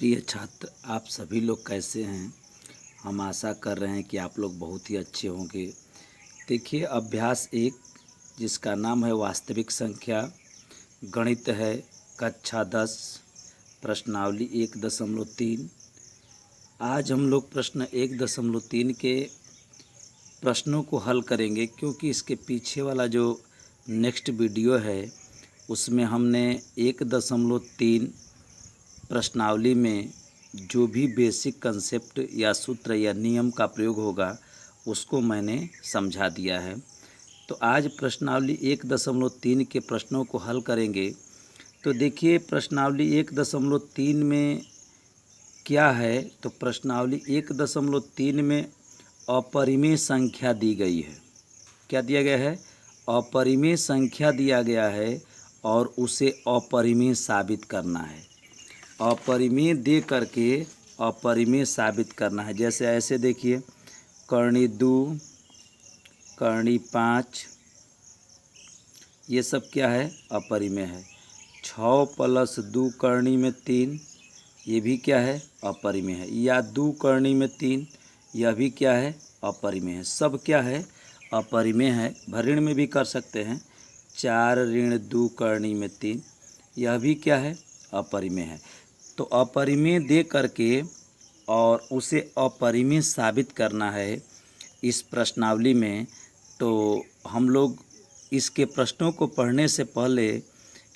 प्रिय छात्र, आप सभी लोग कैसे हैं? हम आशा कर रहे हैं कि आप लोग बहुत ही अच्छे होंगे। देखिए, अभ्यास 1 जिसका नाम है वास्तविक संख्या, गणित है कक्षा 10, प्रश्नावली 1.3। आज हम लोग प्रश्न 1.3 के प्रश्नों को हल करेंगे, क्योंकि इसके पीछे वाला जो नेक्स्ट वीडियो है उसमें हमने 1.3 प्रश्नावली में जो भी बेसिक कंसेप्ट या सूत्र या नियम का प्रयोग होगा उसको मैंने समझा दिया है। तो आज प्रश्नावली 1.3 के प्रश्नों को हल करेंगे। तो देखिए, प्रश्नावली 1.3 में क्या है, तो प्रश्नावली 1.3 में अपरिमेय संख्या दी गई है। क्या दिया गया है? अपरिमेय संख्या दिया गया है और उसे अपरिमेय साबित करना है। अपरिमेय दे करके अपरिमेय साबित करना है। जैसे ऐसे देखिए, करणी 2, करणी 5, ये सब क्या है? अपरिमेय है। 6 + 2 करणी में 3, ये भी क्या है? अपरिमेय है। या 2 करणी में 3, यह भी क्या है? अपरिमेय है। सब क्या है? अपरिमेय है। भऋण में भी कर सकते हैं। 4 ऋण 2 करणी में 3, यह भी क्या है? अपरिमेय है। तो अपरिमेय दे करके और उसे अपरिमेय साबित करना है इस प्रश्नावली में। तो हम लोग इसके प्रश्नों को पढ़ने से पहले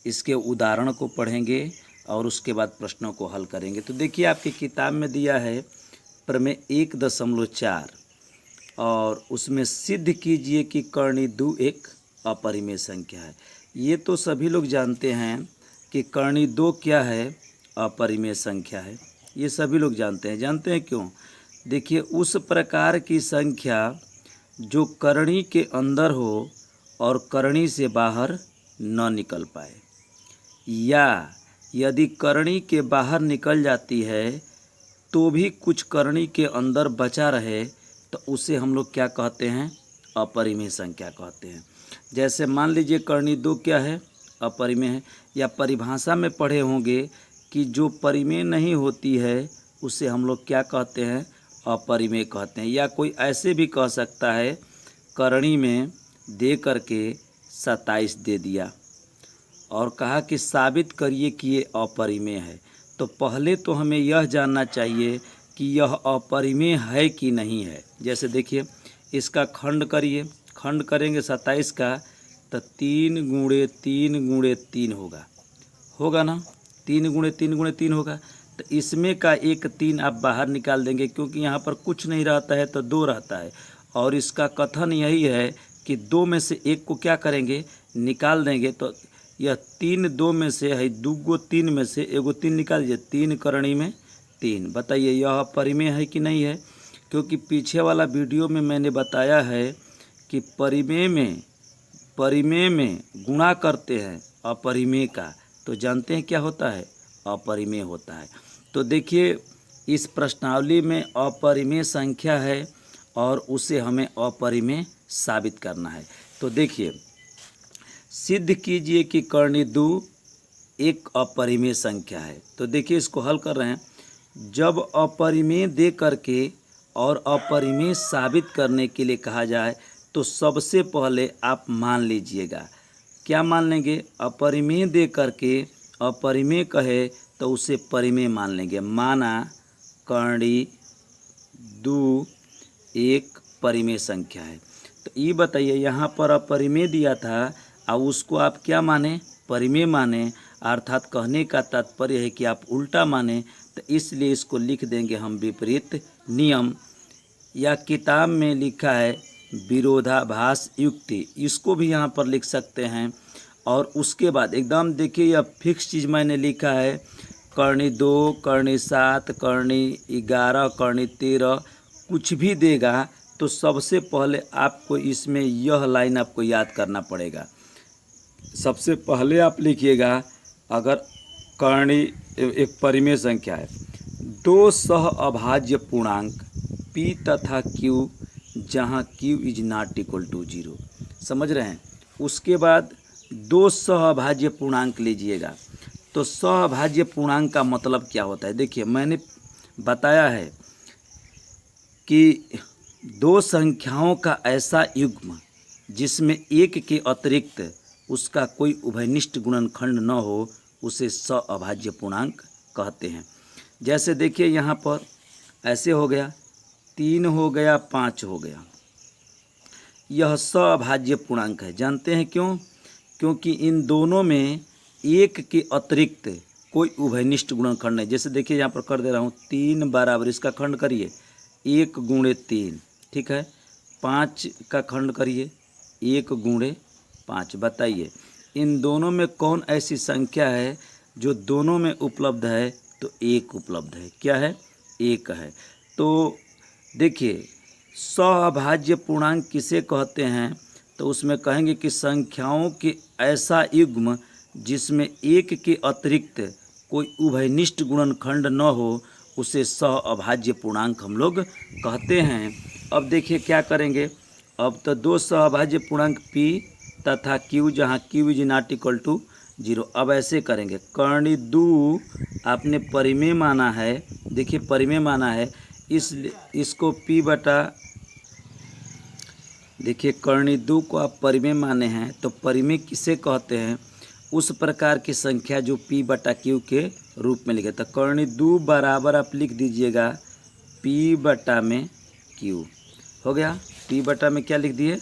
इसके उदाहरण को पढ़ेंगे और उसके बाद प्रश्नों को हल करेंगे। तो देखिए, आपकी किताब में दिया है प्रमेय 1.4 और उसमें सिद्ध कीजिए कि करणी 2 एक अपरिमेय संख्या है। ये तो सभी लोग जानते हैं कि करणी 2 क्या है? अपरिमेय संख्या है। ये सभी लोग जानते हैं। जानते हैं क्यों? देखिए, उस प्रकार की संख्या जो करणी के अंदर हो और करणी से बाहर न निकल पाए, या यदि करणी के बाहर निकल जाती है तो भी कुछ करणी के अंदर बचा रहे, तो उसे हम लोग क्या कहते हैं? अपरिमेय संख्या कहते हैं। जैसे मान लीजिए करणी 2 क्या है? अपरिमेय है। या परिभाषा में पढ़े होंगे कि जो परिमेय नहीं होती है उसे हम लोग क्या कहते हैं? अपरिमेय कहते हैं। या कोई ऐसे भी कह सकता है, करणी में दे करके 27 दे दिया और कहा कि साबित करिए कि ये अपरिमेय है। तो पहले तो हमें यह जानना चाहिए कि यह अपरिमेय है कि नहीं है। जैसे देखिए, इसका खंड करिए। खंड करेंगे 27 का तो 3 × 3 × 3 होगा ना? 3 × 3 × 3 होगा। तो इसमें का एक 3 आप बाहर निकाल देंगे, क्योंकि यहाँ पर कुछ नहीं रहता है तो 2 रहता है। और इसका कथन यही है कि 2 में से 1 को क्या करेंगे? निकाल देंगे। तो यह 3 2 में से है, 2 गो 3 में से एगो 3 निकाल दीजिए। 3 करणी में 3। बताइए, यह परिमेय है कि नहीं है? क्योंकि पीछे वाला वीडियो में मैंने बताया है कि परिमेय में गुणा करते हैं अपरिमेय का, तो जानते हैं क्या होता है? अपरिमेय होता है। तो देखिए, इस प्रश्नावली में अपरिमेय संख्या है और उसे हमें अपरिमेय साबित करना है। तो देखिए, सिद्ध कीजिए कि करणी 2 एक अपरिमेय संख्या है। तो देखिए, इसको हल कर रहे हैं। जब अपरिमेय दे करके और अपरिमेय साबित करने के लिए कहा जाए तो सबसे पहले आप मान लीजिएगा। क्या मान लेंगे? अपरिमेय दे करके अपरिमेय कहे तो उसे परिमेय मान लेंगे। माना करणी 2 एक परिमेय संख्या है। तो ये बताइए, यहाँ पर अपरिमेय दिया था और उसको आप क्या माने? परिमेय माने। अर्थात कहने का तात्पर्य है कि आप उल्टा माने। तो इसलिए इसको लिख देंगे हम विपरीत नियम, या किताब में लिखा है विरोधाभास युक्ति, इसको भी यहाँ पर लिख सकते हैं। और उसके बाद एकदम देखिए, यह फिक्स चीज़ मैंने लिखा है, करणी 2, करणी 7, करणी 11, करणी 13, कुछ भी देगा तो सबसे पहले आपको इसमें यह लाइन आपको याद करना पड़ेगा। सबसे पहले आप लिखिएगा, अगर करणी एक परिमेय संख्या है, 2 सह अभाज्य पूर्णांक p तथा q जहाँ q is not equal to 0। समझ रहे हैं? उसके बाद 2 सह अभाज्य पूर्णांक लीजिएगा। तो सअभाज्य पूर्णांक का मतलब क्या होता है? देखिए मैंने बताया है कि दो संख्याओं का ऐसा युग्म जिसमें एक के अतिरिक्त उसका कोई उभयनिष्ठ गुणनखंड न हो उसे सअभाज्य पूर्णांक कहते हैं। जैसे देखिए यहाँ पर ऐसे हो गया, 3 हो गया, 5 हो गया, यह सअभाज्य पूर्णांक है। जानते हैं क्यों? क्योंकि इन दोनों में एक के अतिरिक्त कोई उभयनिष्ठ गुणनखंड नहीं। जैसे देखिए यहाँ पर कर दे रहा हूँ, 3 बराबर, इसका खंड करिए 1 गुणे 3, ठीक है। 5 का खंड करिए 1 गुणे 5। बताइए इन दोनों में कौन ऐसी संख्या है जो दोनों में उपलब्ध है? तो 1 उपलब्ध है। क्या है? 1 है। तो देखिए सअभाज्य पूर्णांक किसे कहते हैं? तो उसमें कहेंगे कि संख्याओं के ऐसा युग्म जिसमें एक के अतिरिक्त कोई उभयनिष्ठ गुणनखंड न हो उसे सअभाज्य पूर्णांक हम लोग कहते हैं। अब देखिए क्या करेंगे, अब तो दो सअभाज्य पूर्णांक p तथा q, जहाँ q is not equal to 0। अब ऐसे करेंगे, कर्ण 2 आपने परिमेय माना है, देखिए परिमेय माना है, इसको p बटा, देखिए कर्ण 2 को आप परिमेय माने हैं तो परिमेय किसे कहते हैं? उस प्रकार की संख्या जो p बटा q के रूप में लिखे। तो कर्ण 2 बराबर आप लिख दीजिएगा p बटा में q। हो गया, p बटा में क्या लिख दिए?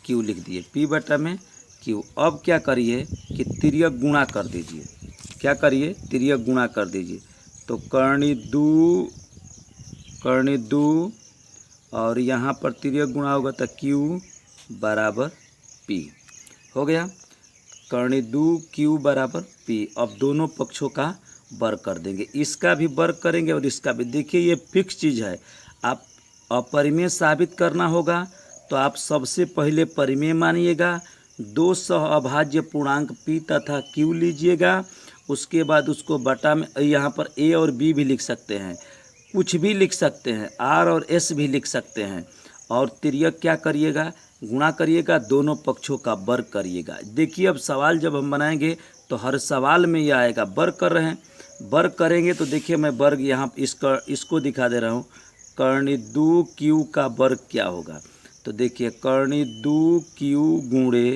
q लिख दिए, p बटा में q। अब क्या करिए कि तिर्यक गुणा कर दीजिए। क्या करिए? तिर्यक गुणा कर दीजिए। तो कर्ण 2 और यहाँ पर तिर्यक गुणा होगा तो q बराबर p। हो गया, कर्ण 2 q बराबर p। अब दोनों पक्षों का वर्ग कर देंगे, इसका भी वर्ग करेंगे और इसका भी। देखिए ये फिक्स चीज़ है, आप अपरिमेय साबित करना होगा तो आप सबसे पहले परिमेय मानिएगा, दो सअभाज्य पूर्णांक p तथा q लीजिएगा, उसके बाद उसको बटा में, यहाँ पर a और b भी लिख सकते हैं, कुछ भी लिख सकते हैं, r और s भी लिख सकते हैं, और तिर्यक क्या करिएगा? गुणा करिएगा, दोनों पक्षों का वर्ग करिएगा। देखिए अब सवाल जब हम बनाएंगे तो हर सवाल में यह आएगा, वर्ग कर रहे हैं, वर्ग करेंगे तो देखिए मैं वर्ग यहाँ इसको दिखा दे रहा हूँ, कर्ण 2 q का वर्ग क्या होगा? तो देखिए कर्ण 2 q गुणे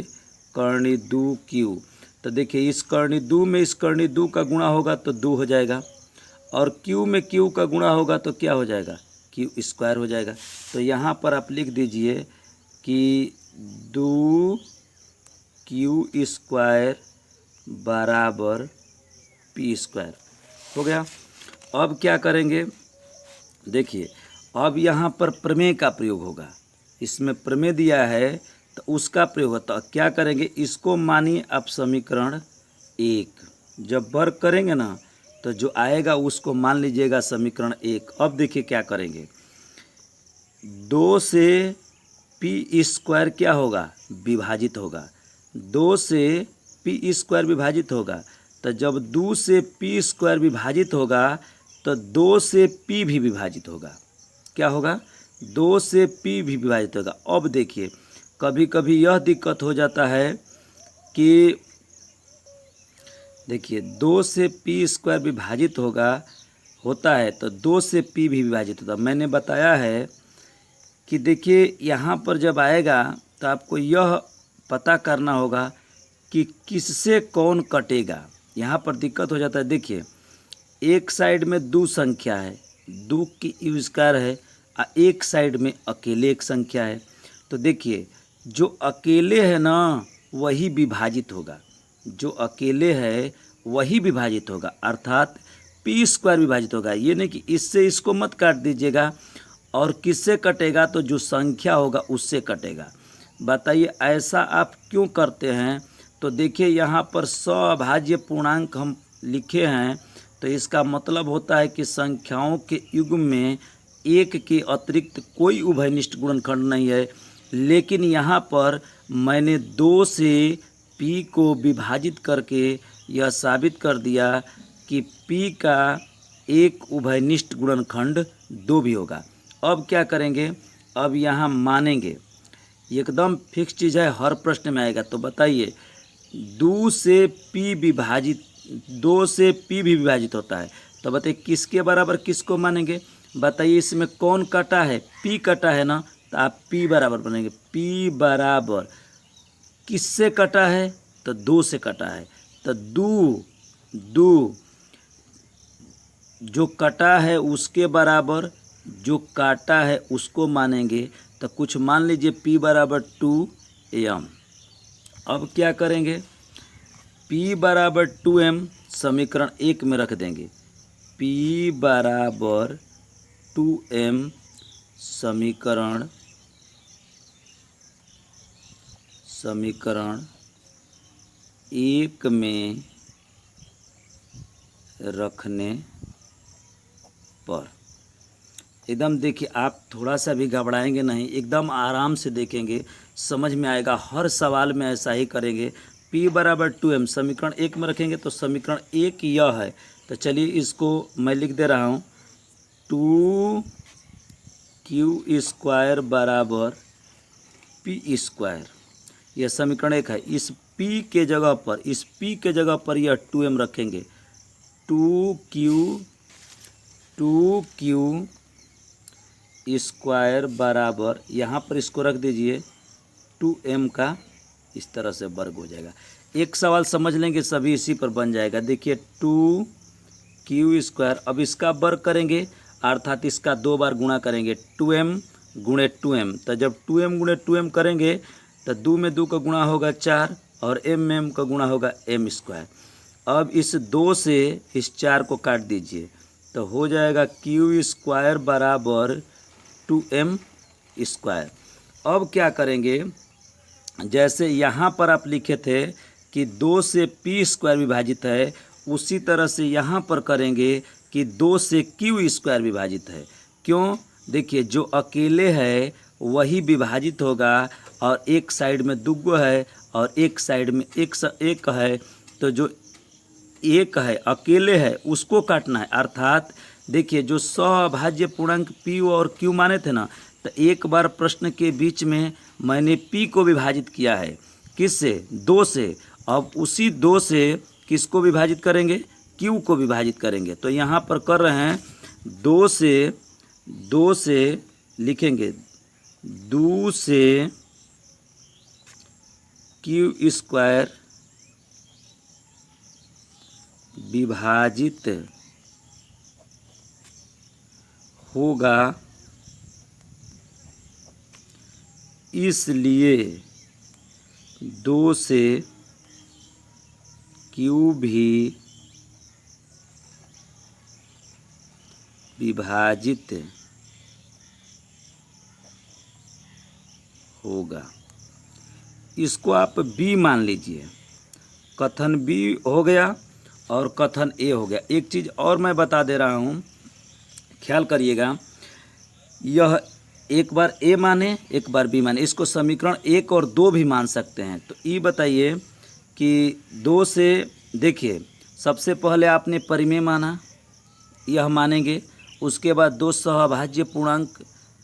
कर्ण 2 q। तो देखिए इस कर्ण 2 में इस कर्ण 2 का गुणा होगा तो 2 हो जाएगा, और q में q का गुणा होगा तो क्या हो जाएगा? q स्क्वायर हो जाएगा। तो यहाँ पर आप लिख दीजिए कि 2 q स्क्वायर बराबर p स्क्वायर। हो गया। अब क्या करेंगे? देखिए अब यहाँ पर प्रमेय का प्रयोग होगा, इसमें प्रमेय दिया है तो उसका प्रयोग होता है। क्या करेंगे? इसको मानिए आप समीकरण 1, जब वर्ग करेंगे ना तो जो आएगा उसको मान लीजिएगा समीकरण 1। अब देखिए क्या करेंगे, 2 से p स्क्वायर क्या होगा? विभाजित होगा, 2 से p स्क्वायर विभाजित होगा। तो जब 2 से p स्क्वायर विभाजित होगा तो 2 से p भी विभाजित होगा। क्या होगा? 2 से p भी विभाजित होगा। अब देखिए कभी कभी यह दिक्कत हो जाता है कि देखिए 2 से p स्क्वायर विभाजित होता है तो 2 से p भी विभाजित होता है। मैंने बताया है कि देखिए यहाँ पर जब आएगा तो आपको यह पता करना होगा कि किससे कौन कटेगा। यहाँ पर दिक्कत हो जाता है। देखिए एक साइड में 2 संख्या है, 2 की u स्क्वायर है, एक साइड में अकेले एक संख्या है। तो देखिए जो अकेले है ना वही विभाजित होगा, जो अकेले है वही विभाजित होगा, अर्थात p स्क्वायर विभाजित होगा। ये नहीं कि इससे इसको मत काट दीजिएगा, और किससे कटेगा? तो जो संख्या होगा उससे कटेगा। बताइए ऐसा आप क्यों करते हैं? तो देखिए यहाँ पर सअभाज्य पूर्णांक हम लिखे हैं तो इसका मतलब होता है कि संख्याओं के युग्म में एक के अतिरिक्त कोई उभयनिष्ठ गुणनखंड नहीं है। लेकिन यहाँ पर मैंने 2 से p को विभाजित करके यह साबित कर दिया कि p का एक उभयनिष्ठ गुणनखंड 2 भी होगा। अब क्या करेंगे? अब यहाँ मानेंगे, एकदम फिक्स चीज़ है, हर प्रश्न में आएगा। तो बताइए 2 से p विभाजित 2 से p भी विभाजित होता है। तो बताइए किसके बराबर किसको मानेंगे? बताइए इसमें कौन कटा है? p कटा है ना, तो आप p बराबर बनेंगे। p बराबर किससे कटा है? तो 2 से कटा है। तो दो जो कटा है उसके बराबर जो काटा है उसको मानेंगे। तो कुछ मान लीजिए p बराबर 2m। अब क्या करेंगे? p बराबर 2m समीकरण 1 में रख देंगे। p बराबर 2m समीकरण 1 में रखने पर एकदम देखिए, आप थोड़ा सा भी घबराएंगे नहीं, एकदम आराम से देखेंगे, समझ में आएगा। हर सवाल में ऐसा ही करेंगे। p बराबर 2m समीकरण 1 में रखेंगे तो समीकरण 1 यह है। तो चलिए इसको मैं लिख दे रहा हूँ। 2q² बराबर p स्क्वायर, यह समीकरण 1 है। इस p के जगह पर यह 2m रखेंगे। 2q स्क्वायर बराबर, यहाँ पर इसको रख दीजिए 2m का इस तरह से वर्ग हो जाएगा। एक सवाल समझ लेंगे सभी इसी पर बन जाएगा। देखिए 2q स्क्वायर, अब इसका वर्ग करेंगे अर्थात इसका 2 बार गुणा करेंगे। 2m गुणे 2m, तो जब 2m गुणे 2m करेंगे तो 2 में 2 का गुणा होगा 4 और m का गुणा होगा m स्क्वायर। अब इस 2 से इस 4 को काट दीजिए तो हो जाएगा q स्क्वायर बराबर 2m स्क्वायर। अब क्या करेंगे? जैसे यहाँ पर आप लिखे थे कि 2 से p स्क्वायर विभाजित है, उसी तरह से यहाँ पर करेंगे कि 2 से q स्क्वायर विभाजित है। क्यों? देखिए जो अकेले है वही विभाजित होगा, और एक साइड में दुगो है और एक साइड में एक है। तो जो एक है अकेले है उसको काटना है। अर्थात देखिए जो सह पूर्णांक p और q माने थे ना, तो एक बार प्रश्न के बीच में मैंने p को विभाजित किया है। किससे? 2 से। अब उसी 2 से किसको विभाजित करेंगे? q को विभाजित करेंगे। तो यहाँ पर कर रहे हैं 2 से लिखेंगे 2 से q स्क्वायर विभाजित होगा, इसलिए 2 से q भी विभाजित होगा। इसको आप b मान लीजिए। कथन b हो गया और कथन a हो गया। एक चीज़ और मैं बता दे रहा हूँ, ख्याल करिएगा। यह एक बार a माने एक बार b माने, इसको समीकरण 1 और 2 भी मान सकते हैं। तो ये बताइए कि 2 से, देखिए सबसे पहले आपने परिमेय माना, यह मानेंगे। उसके बाद 2 सहभाज्य पूर्णांक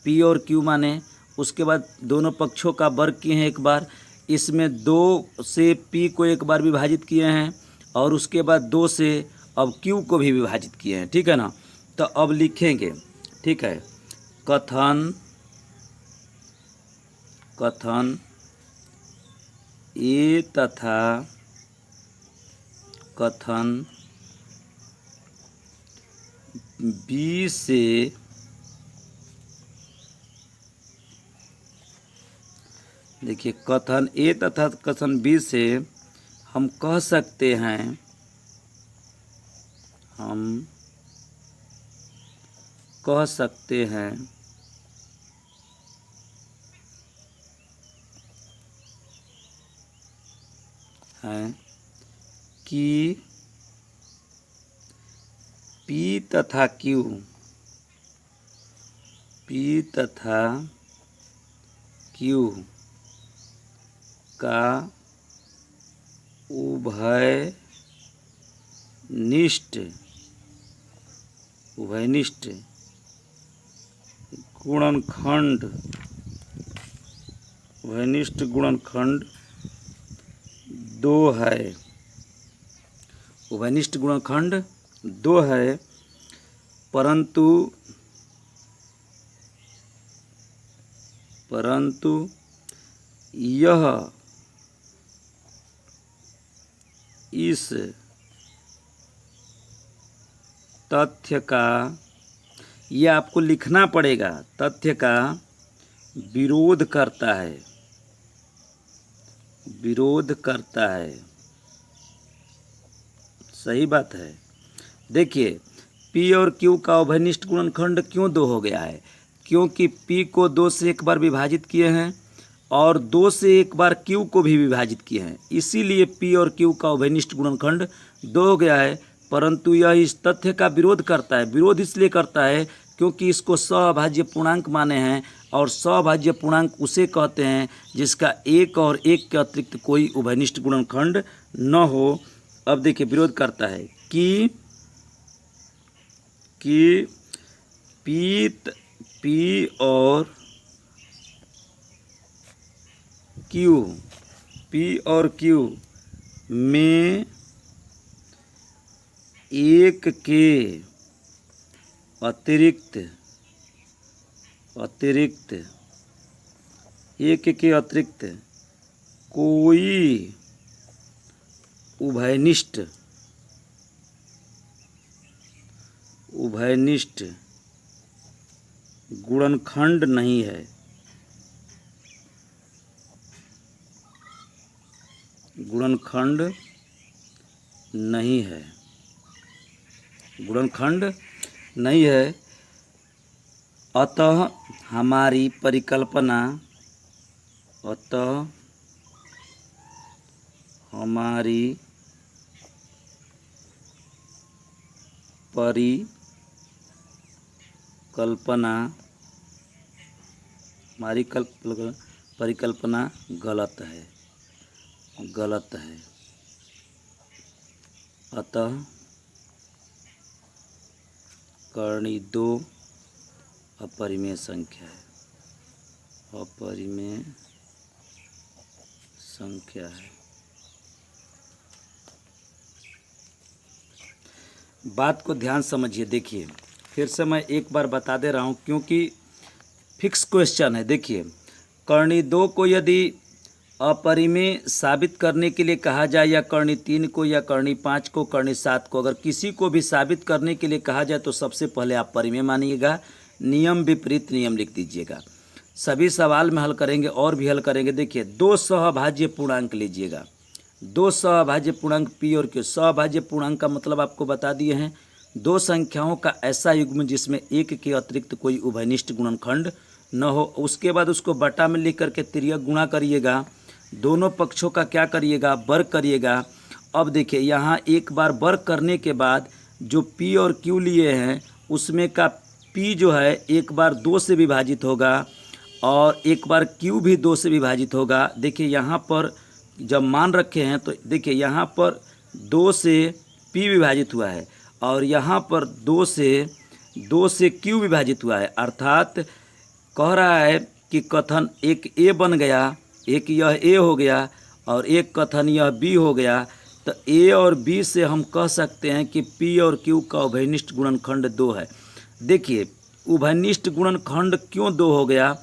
p और q माने। उसके बाद दोनों पक्षों का वर्ग किए हैं एक बार। इसमें 2 से p को एक बार विभाजित किए हैं और उसके बाद 2 से अब q को भी विभाजित किए हैं। ठीक है ना? तो अब लिखेंगे, ठीक है, कथन ए तथा कथन बी से देखिए कथन ए तथा कथन बी से हम कह सकते हैं, कि P तथा Q का उभयनिष्ठ गुणनखंड 2 है। उभयनिष्ठ गुणनखंड 2 है, परंतु यह इस तथ्य का, ये आपको लिखना पड़ेगा, तथ्य का विरोध करता है, विरोध करता है। सही बात है। देखिए P और Q का उभयनिष्ठ गुणनखंड क्यों 2 हो गया है? क्योंकि P को 2 से एक बार विभाजित किए हैं और 2 से एक बार Q को भी विभाजित किए हैं, इसीलिए P और Q का उभयनिष्ठ गुणनखंड 2 हो गया है। परंतु यह इस तथ्य का विरोध करता है। विरोध इसलिए करता है क्योंकि इसको सअभाज्य पूर्णांक माने हैं, और सअभाज्य पूर्णांक उसे कहते हैं जिसका 1 और 1 के अतिरिक्त कोई उभयनिष्ठ गुणनखंड न हो। अब देखिए विरोध करता है कि P और Q में 1 के अतिरिक्त 1 के अतिरिक्त कोई उभयनिष्ठ गुणनखंड नहीं है। गुणनखंड नहीं है। अतः हमारी परिकल्पना परिकल्पना गलत है। अतः कर्णी 2 अपरिमेय संख्या है। बात को ध्यान समझिए। देखिए फिर से मैं एक बार बता दे रहा हूँ क्योंकि फिक्स क्वेश्चन है। देखिए कर्णी 2 को यदि अपरिमेय साबित करने के लिए कहा जाए, या कर्णी 3 को, या कर्णी 5 को, कर्णी 7 को, अगर किसी को भी साबित करने के लिए कहा जाए तो सबसे पहले आप परिमेय मानिएगा, नियम विपरीत नियम लिख दीजिएगा। सभी सवाल में हल करेंगे और भी हल करेंगे। देखिए 2 सहभाज्य पूर्णांक लीजिएगा, 2 सहभाज्य पूर्णांक P और Q। सहभाज्य पूर्णांक का मतलब आपको बता दिए हैं, 2 संख्याओं का ऐसा युग्म जिसमें 1 के अतिरिक्त कोई उभयनिष्ठ गुणनखंड न हो। उसके बाद उसको बटा में लिख करके तिर्यक गुणा करिएगा, दोनों पक्षों का क्या करिएगा, वर्ग करिएगा। अब देखिए यहाँ एक बार वर्ग करने के बाद जो P और Q लिए हैं उसमें का P जो है एक बार 2 से विभाजित होगा और एक बार Q भी 2 से विभाजित होगा। देखिए यहाँ पर जब मान रखे हैं तो देखिए यहाँ पर 2 से P विभाजित हुआ है और यहाँ पर 2 से Q विभाजित हुआ है, अर्थात कह रहा है कि कथन एक A बन गया, एक यह A हो गया और एक कथन यह B हो गया। तो A और B से हम कह सकते हैं कि P और Q का उभयनिष्ठ गुणनखंड 2 है। देखिए उभयनिष्ठ गुणनखंड क्यों 2 हो गया,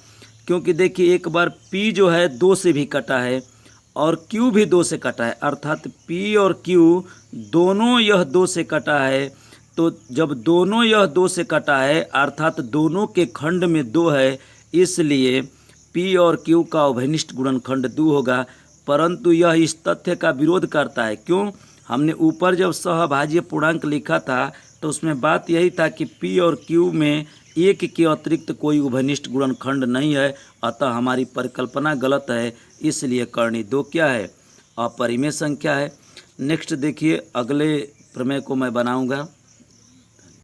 क्योंकि देखिए एक बार P जो है 2 से भी कटा है और Q भी 2 से कटा है, अर्थात P और Q दोनों यह 2 से कटा है। तो जब दोनों यह 2 से कटा है अर्थात दोनों के खंड में 2 है, इसलिए P और Q का उभयनिष्ठ गुणनखंड 2 होगा। परंतु यह इस तथ्य का विरोध करता है। क्यों? हमने ऊपर जब सहभाज्य पूर्णांक लिखा था तो उसमें बात यही था कि P और Q में 1 के अतिरिक्त कोई उभयनिष्ठ गुणनखंड नहीं है, अतः हमारी परिकल्पना गलत है, इसलिए कर्णी 2 क्या है, अपरिमेय संख्या है। नेक्स्ट देखिए अगले प्रमेय को मैं बनाऊंगा।